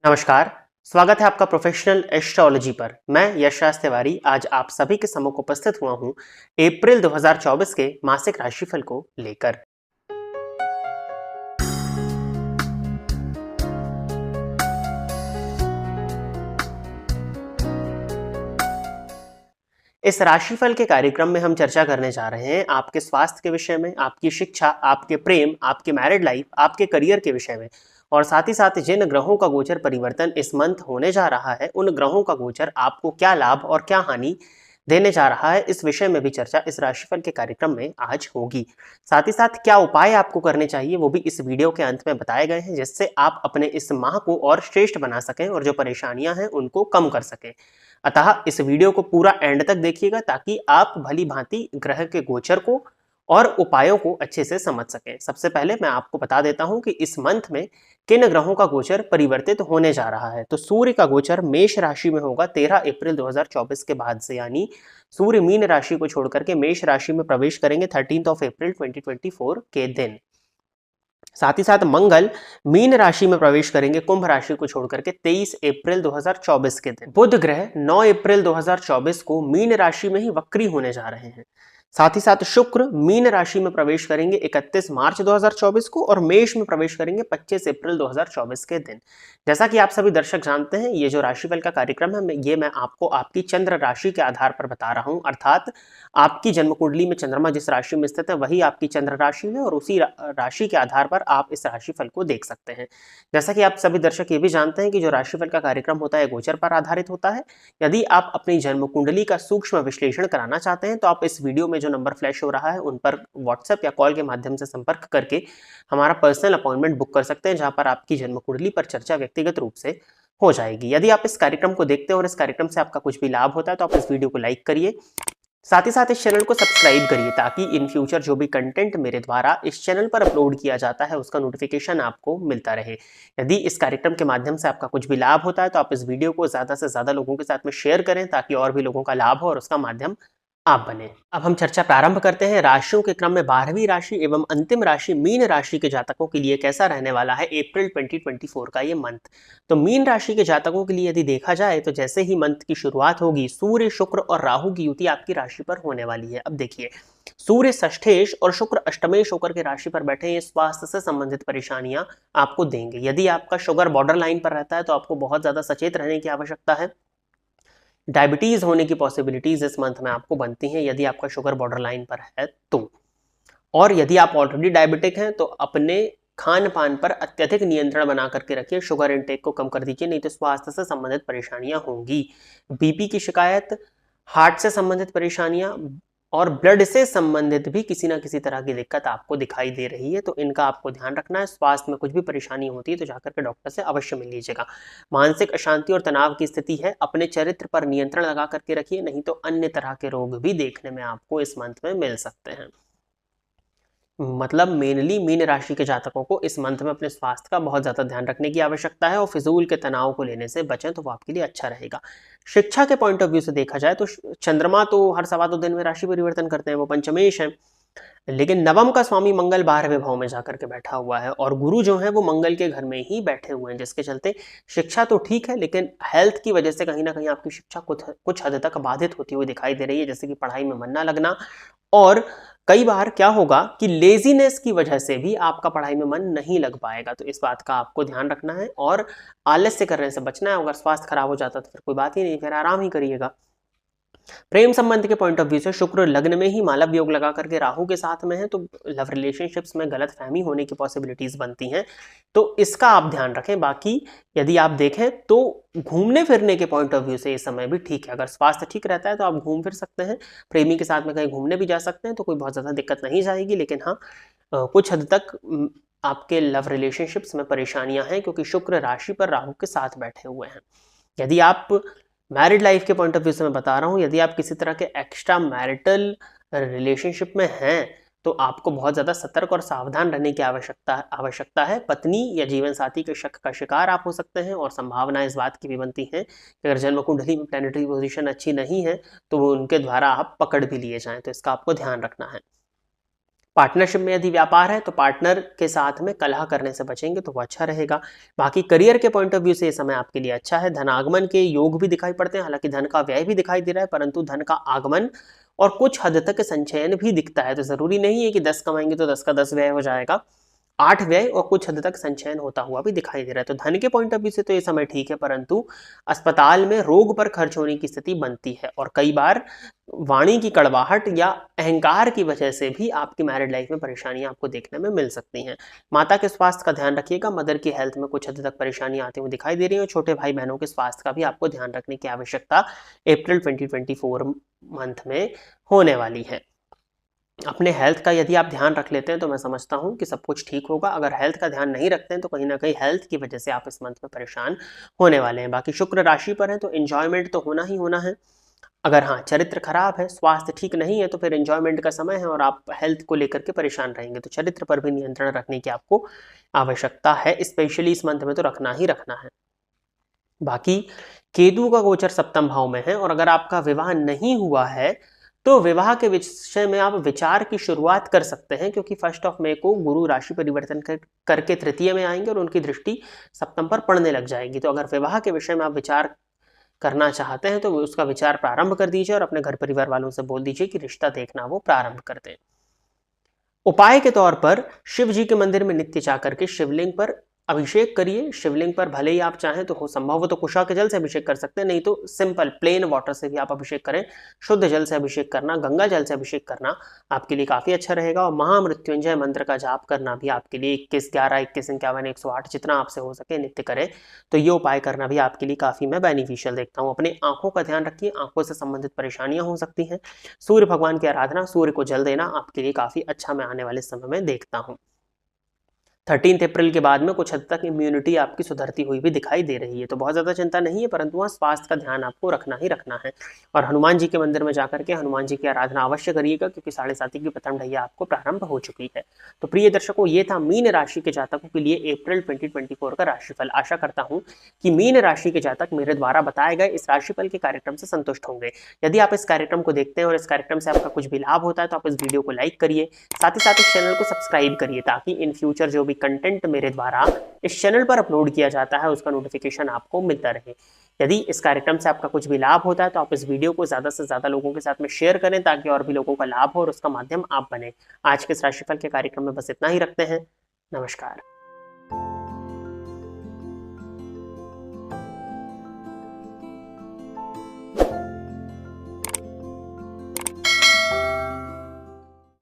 नमस्कार। स्वागत है आपका प्रोफेशनल एस्ट्रोलॉजी पर। मैं यशराज तिवारी आज आप सभी के सम्मुख उपस्थित हुआ हूं अप्रैल 2024 के मासिक राशिफल को लेकर। इस राशिफल के कार्यक्रम में हम चर्चा करने जा रहे हैं आपके स्वास्थ्य के विषय में, आपकी शिक्षा, आपके प्रेम, आपके मैरिड लाइफ, आपके करियर के विषय में और साथ ही साथ जिन ग्रहों का गोचर परिवर्तन इस मंथ होने जा रहा है उन ग्रहों का गोचर आपको क्या लाभ और क्या हानि देने जा रहा है, इस विषय में भी चर्चा इस राशिफल के कार्यक्रम में आज होगी। साथ ही साथ क्या उपाय आपको करने चाहिए वो भी इस वीडियो के अंत में बताए गए हैं, जिससे आप अपने इस माह को और श्रेष्ठ बना सकें और जो परेशानियां हैं उनको कम कर सकें। अतः इस वीडियो को पूरा एंड तक देखिएगा ताकि आप भली भांति ग्रह के गोचर को और उपायों को अच्छे से समझ सकें। सबसे पहले मैं आपको बता देता हूं कि इस मंथ में किन ग्रहों का गोचर परिवर्तित होने जा रहा है। तो सूर्य का गोचर मेष राशि में होगा 13 अप्रैल 2024 के बाद से, यानी सूर्य मीन राशि को छोड़कर के मेष राशि में प्रवेश करेंगे 13 अप्रैल 2024 के दिन। साथ ही साथ मंगल मीन राशि में प्रवेश करेंगे कुंभ राशि को छोड़कर के 23 अप्रैल 2024 के दिन। बुध ग्रह 9 अप्रैल 2024 को मीन राशि में ही वक्री होने जा रहे हैं। साथ ही साथ शुक्र मीन राशि में प्रवेश करेंगे 31 मार्च 2024 को और मेष में प्रवेश करेंगे 25 अप्रैल 2024 के दिन। जैसा कि आप सभी दर्शक जानते हैं, ये जो राशिफल का कार्यक्रम है ये मैं आपको आपकी चंद्र राशि के आधार पर बता रहा हूं, अर्थात आपकी जन्म कुंडली में चंद्रमा जिस राशि में स्थित है वही आपकी चंद्र राशि है और उसी राशि के आधार पर आप इस राशिफल को देख सकते हैं। जैसा कि आप सभी दर्शक ये भी जानते हैं कि जो राशिफल का कार्यक्रम होता है गोचर पर आधारित होता है। यदि आप अपनी जन्म कुंडली का सूक्ष्म विश्लेषण कराना चाहते हैं तो आप इस वीडियो में जो नंबर फ्लैश हो रहा है उन पर व्हाट्सएप या कॉल के माध्यम से संपर्क करके हमारा पर्सनल अपॉइंटमेंट बुक कर सकते हैं, जहां पर आपकी जन्म कुंडली पर चर्चा व्यक्तिगत रूप से हो जाएगी। यदि आप इस कार्यक्रम को देखते हैं और इस कार्यक्रम से आपका कुछ भी लाभ होता है तो आप इस वीडियो को लाइक करिए, साथ ही साथ इस चैनल को सब्सक्राइब करिए ताकि इन फ्यूचर जो भी कंटेंट मेरे द्वारा इस चैनल पर अपलोड किया जाता है उसका नोटिफिकेशन आपको मिलता रहे। यदि इस कार्यक्रम के माध्यम से आपका कुछ भी लाभ होता है तो आप इस वीडियो को ज्यादा से ज्यादा लोगों के साथ में शेयर करें ताकि और भी लोगों का लाभ हो और उसका माध्यम आप बने। अब हम चर्चा प्रारंभ करते हैं राशियों के क्रम में 12वीं राशि एवं अंतिम राशि मीन राशि के जातकों के लिए कैसा रहने वाला है अप्रैल 2024 का ये मंथ। तो मीन राशि के जातकों के लिए यदि देखा जाए तो जैसे ही मंथ की शुरुआत होगी सूर्य शुक्र और राहु की युति आपकी राशि पर होने वाली है। अब देखिए, सूर्य षष्ठेश और शुक्र अष्टमेश होकर के राशि पर बैठे, ये स्वास्थ्य से संबंधित परेशानियां आपको देंगे। यदि आपका शुगर बॉर्डर लाइन पर रहता है तो आपको बहुत ज्यादा सचेत रहने की आवश्यकता है। डायबिटीज होने की पॉसिबिलिटीज इस मंथ में आपको बनती हैं यदि आपका शुगर बॉर्डर लाइन पर है तो। और यदि आप ऑलरेडी डायबिटिक हैं तो अपने खान पान पर अत्यधिक नियंत्रण बना करके रखिए, शुगर इनटेक को कम कर दीजिए, नहीं तो स्वास्थ्य से संबंधित परेशानियां होंगी। बीपी की शिकायत, हार्ट से संबंधित परेशानियां और ब्लड से संबंधित भी किसी ना किसी तरह की दिक्कत आपको दिखाई दे रही है तो इनका आपको ध्यान रखना है। स्वास्थ्य में कुछ भी परेशानी होती है तो जाकर के डॉक्टर से अवश्य मिल लीजिएगा। मानसिक अशांति और तनाव की स्थिति है, अपने चरित्र पर नियंत्रण लगा करके रखिए, नहीं तो अन्य तरह के रोग भी देखने में आपको इस मंथ में मिल सकते हैं। मतलब मेनली मीन राशि के जातकों को इस मंथ में अपने स्वास्थ्य का बहुत ज्यादा ध्यान रखने की आवश्यकता है और फिजूल के तनाव को लेने से बचें तो वो आपके लिए अच्छा रहेगा। शिक्षा के पॉइंट ऑफ व्यू से देखा जाए तो चंद्रमा तो हर 2.25 दिन में राशि परिवर्तन करते हैं, वो पंचमेश है, लेकिन नवम का स्वामी मंगल 12वें भाव में जाकर के बैठा हुआ है और गुरु जो है वो मंगल के घर में ही बैठे हुए हैं, जिसके चलते शिक्षा तो ठीक है लेकिन हेल्थ की वजह से कहीं ना कहीं आपकी शिक्षा कुछ हद तक बाधित होती हुई दिखाई दे रही है, जैसे कि पढ़ाई में मन ना लगना और कई बार क्या होगा कि लेजीनेस की वजह से भी आपका पढ़ाई में मन नहीं लग पाएगा। तो इस बात का आपको ध्यान रखना है और आलस्य करने से बचना है। अगर स्वास्थ्य खराब हो जाता तो फिर कोई बात ही नहीं, फिर आराम ही करिएगा। प्रेम संबंध के पॉइंट ऑफ व्यू से शुक्र लग्न में ही मालव योग लगा करके राहु के साथ में है तो लव रिलेशनशिप्स में गलत फहमी होने की पॉसिबिलिटीज बनती हैं, तो इसका आप ध्यान रखें। बाकी यदि आप देखें तो घूमने फिरने के पॉइंट ऑफ व्यू से इस समय भी ठीक है। अगर स्वास्थ्य ठीक रहता है तो आप घूम फिर सकते हैं, प्रेमी के साथ में कहीं घूमने भी जा सकते हैं तो कोई बहुत ज्यादा दिक्कत नहीं जाएगी। लेकिन हाँ, कुछ हद तक आपके लव रिलेशनशिप्स में परेशानियां हैं क्योंकि शुक्र राशि पर राहु के साथ बैठे हुए हैं। यदि आप मैरिड लाइफ के पॉइंट ऑफ व्यू से मैं बता रहा हूं, यदि आप किसी तरह के एक्स्ट्रा मैरिटल रिलेशनशिप में हैं तो आपको बहुत ज्यादा सतर्क और सावधान रहने की आवश्यकता है। पत्नी या जीवन साथी के शक का शिकार आप हो सकते हैं और संभावना इस बात की भी बनती है कि अगर जन्म कुंडली में प्लैनेटरी पोजीशन अच्छी नहीं है तो वो उनके द्वारा आप पकड़ भी लिए जाएं, तो इसका आपको ध्यान रखना है। पार्टनरशिप में यदि व्यापार है तो पार्टनर के साथ में कलह करने से बचेंगे तो वो अच्छा रहेगा। बाकी करियर के पॉइंट ऑफ व्यू से ये समय आपके लिए अच्छा है। धनागमन के योग भी दिखाई पड़ते हैं, हालांकि धन का व्यय भी दिखाई दे रहा है, परंतु धन का आगमन और कुछ हद तक संचयन भी दिखता है। तो जरूरी नहीं है कि 10 कमाएंगे तो 10 का 10 व्यय हो जाएगा, 8 व्यय और कुछ हद तक संचयन होता हुआ भी दिखाई दे रहा है। तो धन के पॉइंट ऑफ व्यू से तो ये समय ठीक है, परंतु अस्पताल में रोग पर खर्च होने की स्थिति बनती है और कई बार वाणी की कड़वाहट या अहंकार की वजह से भी आपकी मैरिड लाइफ में परेशानियां आपको देखने में मिल सकती हैं। माता के स्वास्थ्य का ध्यान रखिएगा, मदर की हेल्थ में कुछ हद तक परेशानी आती हुई दिखाई दे रही है और छोटे भाई बहनों के स्वास्थ्य का भी आपको ध्यान रखने की आवश्यकता अप्रैल 2024 मंथ में होने वाली है। अपने हेल्थ का यदि आप ध्यान रख लेते हैं तो मैं समझता हूं कि सब कुछ ठीक होगा। अगर हेल्थ का ध्यान नहीं रखते हैं तो कहीं ना कहीं हेल्थ की वजह से आप इस मंथ में परेशान होने वाले हैं। बाकी शुक्र राशि पर है तो एंजॉयमेंट तो होना ही होना है। अगर हाँ चरित्र खराब है, स्वास्थ्य ठीक नहीं है, तो फिर एंजॉयमेंट का समय है और आप हेल्थ को लेकर के परेशान रहेंगे। तो चरित्र पर भी नियंत्रण रखने की आपको आवश्यकता है, स्पेशली इस मंथ में तो रखना ही रखना है। बाकी केतु का गोचर सप्तम भाव में है और अगर आपका विवाह नहीं हुआ है तो विवाह के विषय में आप विचार की शुरुआत कर सकते हैं, क्योंकि 1 मई को गुरु राशि परिवर्तन करके तृतीय में आएंगे और उनकी दृष्टि सप्तम पर पड़ने लग जाएगी। तो अगर विवाह के विषय में आप विचार करना चाहते हैं तो उसका विचार प्रारंभ कर दीजिए और अपने घर परिवार वालों से बोल दीजिए कि रिश्ता देखना वो प्रारंभ कर दें। उपाय के तौर पर शिव जी के मंदिर में नित्य जाकर के शिवलिंग पर अभिषेक करिए। शिवलिंग पर भले ही आप चाहें तो हो संभव हो तो कुशा के जल से अभिषेक कर सकते हैं, नहीं तो सिंपल प्लेन वाटर से भी आप अभिषेक करें। शुद्ध जल से अभिषेक करना, गंगा जल से अभिषेक करना आपके लिए काफी अच्छा रहेगा। और महामृत्युंजय मंत्र का जाप करना भी आपके लिए 21, 11, 21, 51, 108 जितना आपसे हो सके नित्य करें। तो ये उपाय करना भी आपके लिए काफी मैं बेनिफिशियल देखता हूँ। अपने आंखों का ध्यान रखिए, आंखों से संबंधित परेशानियां हो सकती हैं। सूर्य भगवान की आराधना, सूर्य को जल देना आपके लिए काफी अच्छा मैं आने वाले समय में देखता हूँ। 13 अप्रैल के बाद में कुछ हद तक इम्यूनिटी आपकी सुधरती हुई भी दिखाई दे रही है, तो बहुत ज़्यादा चिंता नहीं है, परंतु वहाँ स्वास्थ्य का ध्यान आपको रखना ही रखना है। और हनुमान जी के मंदिर में जाकर के हनुमान जी की आराधना अवश्य करिएगा, क्योंकि 7.5 की प्रथम ढैया आपको प्रारंभ हो चुकी है। तो प्रिय दर्शकों, ये था मीन राशि के जातकों के लिए अप्रैल 2024 का राशिफल। आशा करता हूँ कि मीन राशि के जातक मेरे द्वारा बताए गए इस राशिफल के कार्यक्रम से संतुष्ट होंगे। यदि आप इस कार्यक्रम को देखते हैं और इस कार्यक्रम से आपका कुछ भी लाभ होता है तो आप इस वीडियो को लाइक करिए, साथ ही साथ इस चैनल को सब्सक्राइब करिए, ताकि इन फ्यूचर जो भी कंटेंट मेरे द्वारा इस चैनल पर अपलोड किया जाता है उसका नोटिफिकेशन आपको मिलता रहे। यदि इस कार्यक्रम से आपका कुछ भी लाभ होता है तो आप इस वीडियो को ज्यादा से ज्यादा लोगों के साथ में शेयर करें, ताकि और भी लोगों का लाभ हो और उसका माध्यम आप बने। आज के इस राशिफल के कार्यक्रम में बस इतना ही रखते हैं। नमस्कार।